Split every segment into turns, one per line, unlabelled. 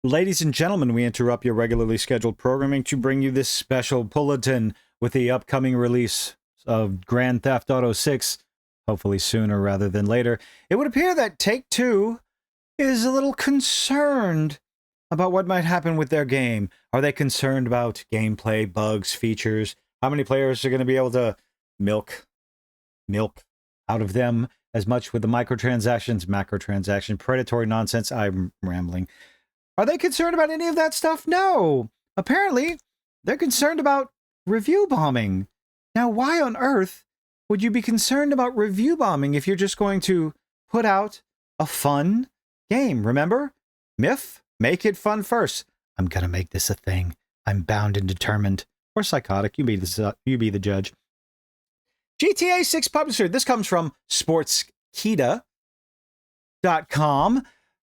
Ladies and gentlemen, we interrupt your regularly scheduled programming to bring you this special bulletin with the upcoming release of Grand Theft Auto 6, hopefully sooner rather than later. It would appear that Take-Two is a little concerned about what might happen with their game. Are they concerned about gameplay, bugs, features? How many players are going to be able to milk out of them as much with the microtransactions, macrotransaction, predatory nonsense? I'm rambling. Are they concerned about any of that stuff? No. Apparently, they're concerned about review bombing. Now, why on earth would you be concerned about review bombing if you're just going to put out a fun game? Remember? Myth? Make it fun first. I'm going to make this a thing. I'm bound and determined. Or psychotic. You be the judge. GTA 6 publisher. This comes from sportskita.com.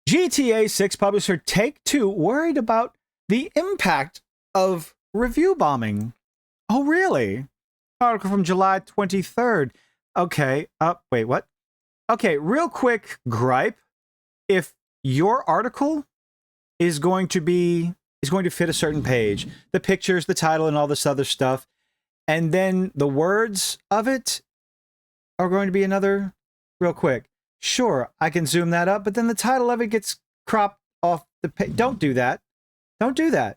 GTA 6 publisher Take-Two worried about the impact of review bombing. Oh, really? Article from July 23rd. Okay. Wait, what? Okay, real quick gripe. If your article is going to fit a certain page, the pictures, the title, and all this other stuff, and then the words of it are going to be another, real quick. Sure, I can zoom that up, but then the title of it gets cropped off the page. Don't do that. Don't do that.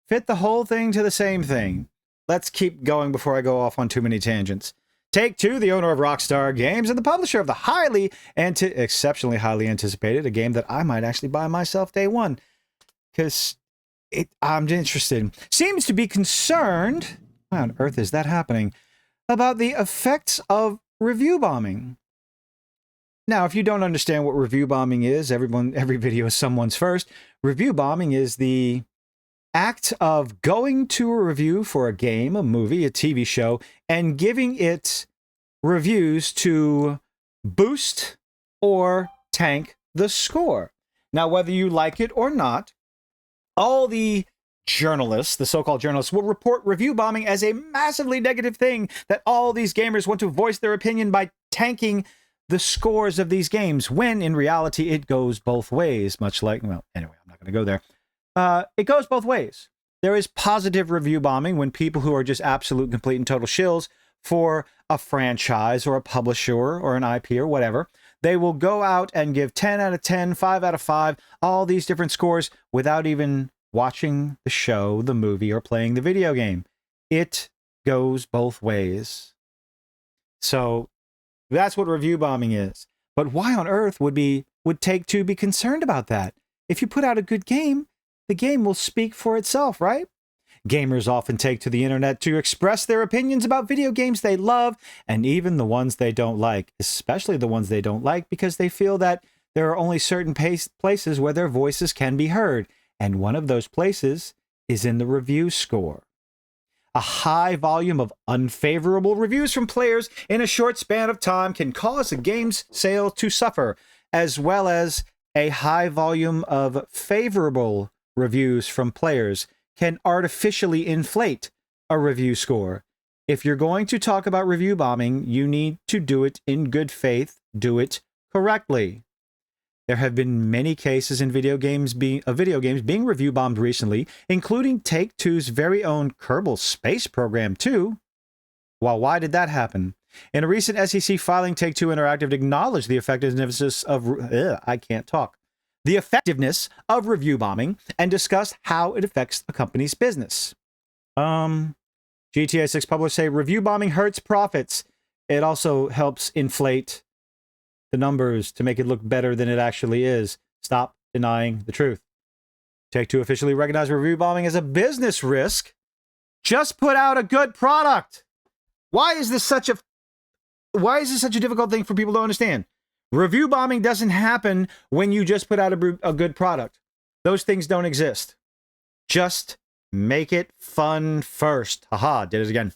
Fit the whole thing to the same thing. Let's keep going before I go off on too many tangents. Take-Two, the owner of Rockstar Games and the publisher of the exceptionally highly anticipated, a game that I might actually buy myself day one, because I'm interested, seems to be concerned, why on earth is that happening, about the effects of review bombing. Now, if you don't understand what review bombing is, every video is someone's first. Review bombing is the act of going to a review for a game, a movie, a TV show, and giving it reviews to boost or tank the score. Now, whether you like it or not, all the journalists, the so-called journalists, will report review bombing as a massively negative thing, that all these gamers want to voice their opinion by tanking the scores of these games, when in reality it goes both ways, much like, well, anyway, I'm not going to go there. It goes both ways. There is positive review bombing when people who are just absolute, complete, and total shills for a franchise or a publisher or an IP or whatever, they will go out and give 10 out of 10, 5 out of 5, all these different scores without even watching the show, the movie, or playing the video game. It goes both ways. So that's what review bombing is. But why on earth would Take-Two be concerned about that? If you put out a good game, the game will speak for itself, right? Gamers often take to the internet to express their opinions about video games they love, and even the ones they don't like, especially the ones they don't like, because they feel that there are only certain places where their voices can be heard, and one of those places is in the review score. A high volume of unfavorable reviews from players in a short span of time can cause a game's sale to suffer, as well as a high volume of favorable reviews from players can artificially inflate a review score. If you're going to talk about review bombing, you need to do it in good faith, do it correctly. There have been many cases in video games being review bombed recently, including Take-Two's very own Kerbal Space Program 2. Well, why did that happen? In a recent SEC filing, Take-Two Interactive acknowledged the effectiveness of review bombing and discussed how it affects a company's business. GTA 6 publishers say review bombing hurts profits. It also helps inflate the numbers to make it look better than it actually is. Stop denying the truth. Take-Two officially recognized review bombing as a business risk. Just put out a good product. Why is this such a difficult thing for people to understand? Review bombing doesn't happen when you just put out a good product. Those things don't exist. Just make it fun first. Haha, did it again.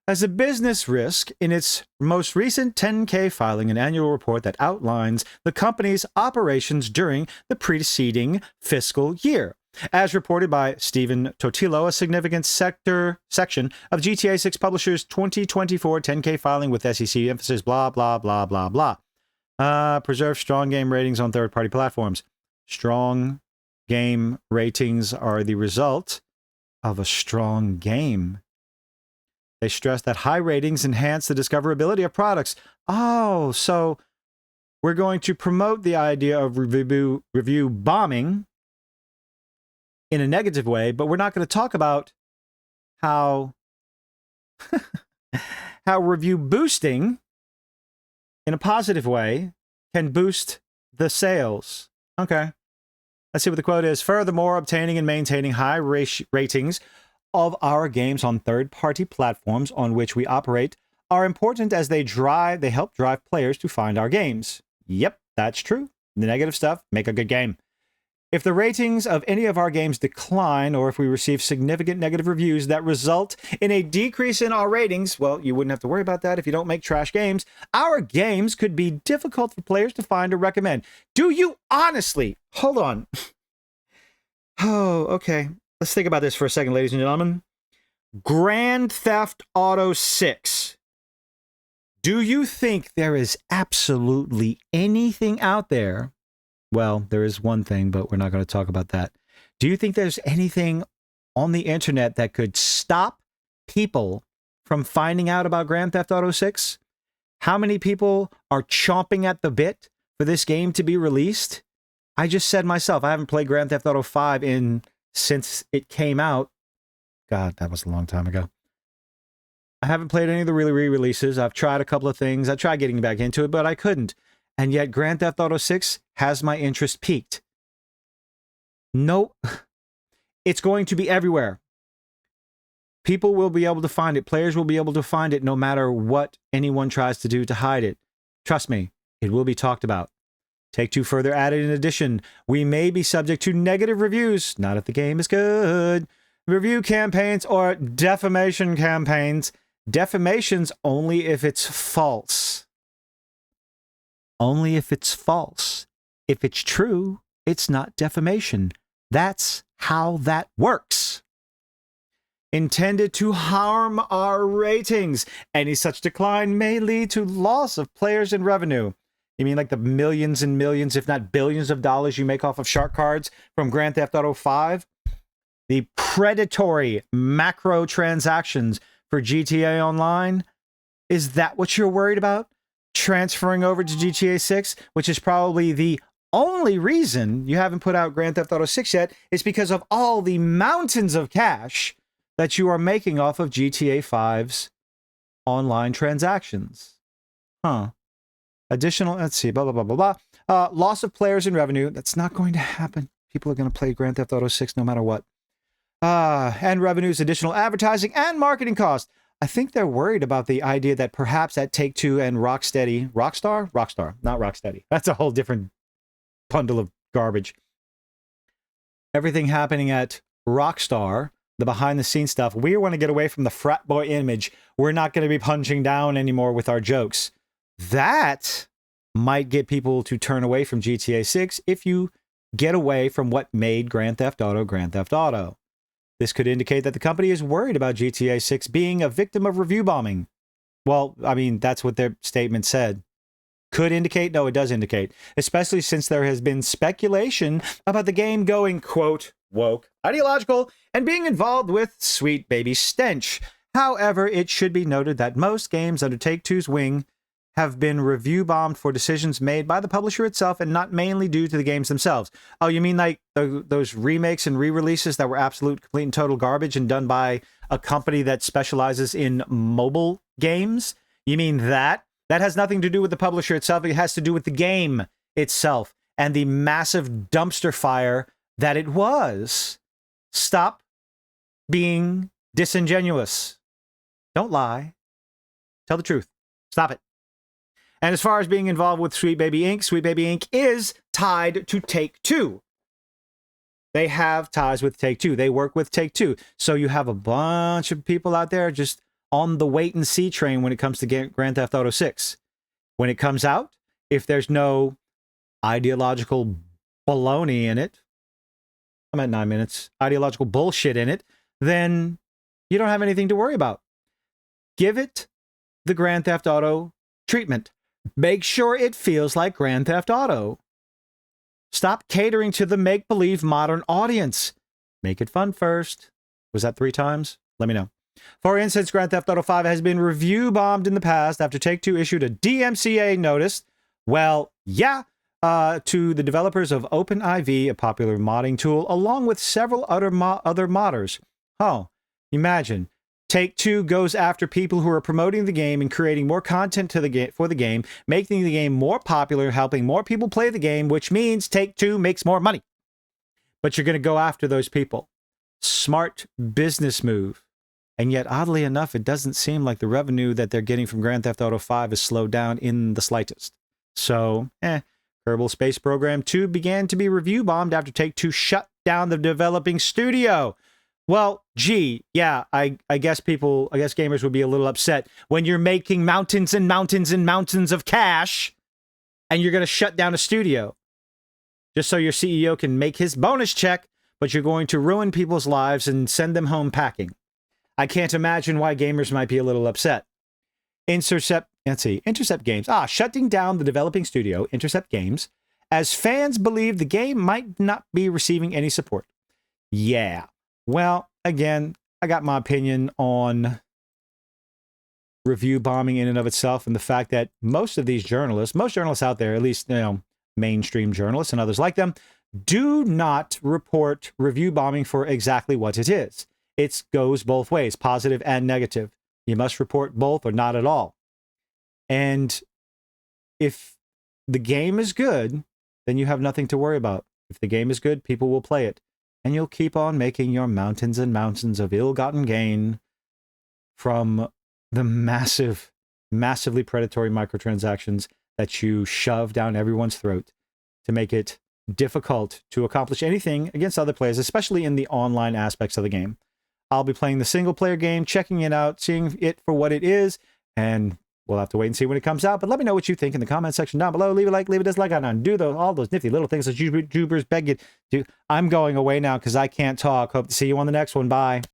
As a business risk, in its most recent 10-K filing, an annual report that outlines the company's operations during the preceding fiscal year. As reported by Stephen Totillo, a significant section of GTA 6 Publishers' 2024 10-K filing with SEC emphasis, blah, blah, blah, blah, blah. Preserve strong game ratings on third-party platforms. Strong game ratings are the result of a strong game. They stress that high ratings enhance the discoverability of products. Oh, so we're going to promote the idea of review bombing in a negative way, but we're not going to talk about how how review boosting in a positive way can boost the sales. Okay. Let's see what the quote is. Furthermore, obtaining and maintaining high ratings of our games on third-party platforms on which we operate are important as they help drive players to find our games. Yep, that's true. The negative stuff make a good game. If the ratings of any of our games decline, or if we receive significant negative reviews that result in a decrease in our ratings, well, you wouldn't have to worry about that if you don't make trash games. Our games could be difficult for players to find or recommend. Do you honestly? Hold on. Oh, okay. Let's think about this for a second, ladies and gentlemen. Grand Theft Auto 6. Do you think there is absolutely anything out there? Well, there is one thing, but we're not going to talk about that. Do you think there's anything on the internet that could stop people from finding out about Grand Theft Auto 6? How many people are chomping at the bit for this game to be released? I just said myself, I haven't played Grand Theft Auto 5 since it came out. God, that was a long time ago. I haven't played any of the re-releases. I've tried a couple of things. I tried getting back into it, but I couldn't. And yet Grand Theft Auto 6 has my interest piqued. No, it's going to be everywhere. People will be able to find it. Players will be able to find it no matter what anyone tries to do to hide it. Trust me, it will be talked about. Take-Two further added, in addition, we may be subject to negative reviews, not if the game is good, review campaigns, or defamation campaigns. Defamation's only if it's false. Only if it's false. If it's true, it's not defamation. That's how that works. Intended to harm our ratings. Any such decline may lead to loss of players and revenue. You mean like the millions and millions, if not billions of dollars you make off of shark cards from Grand Theft Auto 5? The predatory macro transactions for GTA Online? Is that what you're worried about? Transferring over to GTA 6, which is probably the only reason you haven't put out Grand Theft Auto 6 yet, is because of all the mountains of cash that you are making off of GTA 5's online transactions. Huh. Additional, let's see, blah, blah, blah, blah, blah. Loss of players and revenue. That's not going to happen. People are going to play Grand Theft Auto 6 no matter what. And revenues, additional advertising, and marketing costs. I think they're worried about the idea that perhaps at Take-Two and Rockstar, not Rocksteady. That's a whole different bundle of garbage. Everything happening at Rockstar, the behind-the-scenes stuff, we want to get away from the frat boy image. We're not going to be punching down anymore with our jokes. That might get people to turn away from GTA 6 if you get away from what made Grand Theft Auto Grand Theft Auto. This could indicate that the company is worried about GTA 6 being a victim of review bombing. Well, I mean, that's what their statement said. Could indicate? No, it does indicate. Especially since there has been speculation about the game going, quote, woke, ideological, and being involved with sweet baby stench. However, it should be noted that most games under Take-Two's wing have been review bombed for decisions made by the publisher itself and not mainly due to the games themselves. Oh, you mean like those remakes and re-releases that were absolute, complete, and total garbage and done by a company that specializes in mobile games? You mean that? That has nothing to do with the publisher itself. It has to do with the game itself and the massive dumpster fire that it was. Stop being disingenuous. Don't lie. Tell the truth. Stop it. And as far as being involved with Sweet Baby Inc., Sweet Baby Inc. is tied to Take-Two. They have ties with Take-Two. They work with Take-Two. So you have a bunch of people out there just on the wait-and-see train when it comes to Grand Theft Auto 6. When it comes out, if there's no ideological baloney in it, I'm at 9 minutes, ideological bullshit in it, then you don't have anything to worry about. Give it the Grand Theft Auto treatment. Make sure it feels like Grand Theft Auto. Stop catering to the make-believe modern audience. Make it fun first. Was that 3 times? Let me know. For instance, Grand Theft Auto 5 has been review bombed in the past after Take-Two issued a DMCA notice. Well, yeah, to the developers of OpenIV, a popular modding tool, along with several other modders. Oh, imagine. Take-Two goes after people who are promoting the game and creating more content for the game, making the game more popular, helping more people play the game, which means Take-Two makes more money. But you're going to go after those people. Smart business move. And yet, oddly enough, it doesn't seem like the revenue that they're getting from Grand Theft Auto 5 is slowed down in the slightest. So, Kerbal Space Program 2 began to be review bombed after Take-Two shut down the developing studio. Well, gee, yeah, I guess gamers would be a little upset when you're making mountains and mountains and mountains of cash and you're going to shut down a studio just so your CEO can make his bonus check, but you're going to ruin people's lives and send them home packing. I can't imagine why gamers might be a little upset. Intercept Games. Shutting down the developing studio, Intercept Games, as fans believe the game might not be receiving any support. Yeah. Well, again, I got my opinion on review bombing in and of itself, and the fact that most journalists out there, at least, mainstream journalists and others like them, do not report review bombing for exactly what it is. It goes both ways, positive and negative. You must report both or not at all. And if the game is good, then you have nothing to worry about. If the game is good, people will play it. And you'll keep on making your mountains and mountains of ill-gotten gain from the massively predatory microtransactions that you shove down everyone's throat to make it difficult to accomplish anything against other players, especially in the online aspects of the game. I'll be playing the single-player game, checking it out, seeing it for what it is, and we'll have to wait and see when it comes out. But let me know what you think in the comment section down below. Leave a like, leave a dislike on, and do all those nifty little things that YouTubers beg you to do. I'm going away now because I can't talk. Hope to see you on the next one. Bye.